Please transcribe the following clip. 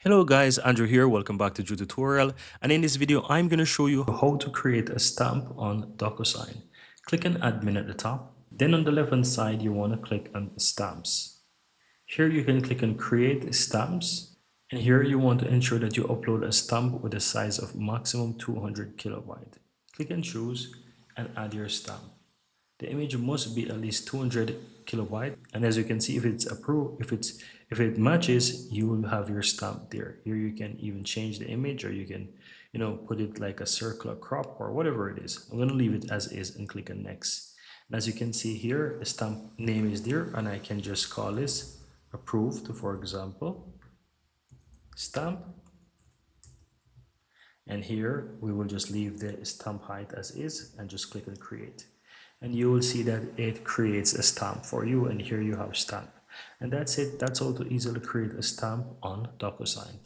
Hello guys, Andrew here. Welcome back to tutorial. And in this video, I'm going to show you how to create a stamp on DocuSign. Click on admin at the top. Then on the left hand side, you want to click on stamps. Here you can click on create stamps. And here you want to ensure that you upload a stamp with a size of maximum 200 kilobyte. Click and choose and add your stamp. The image must be at least 200 kilobyte, and as you can see, if it's approved, if it matches, you will have your stamp there. Here you can even change the image, or you can put it like a circular crop or whatever it is. I'm going to leave it as is and click on next. And as you can see here, the stamp name is there, and I can just call this approved, for example, stamp. And here we will just leave the stamp height as is and just click on create. And you will see that it creates a stamp for you, and here you have stamp. And that's it. That's how to easily create a stamp on DocuSign.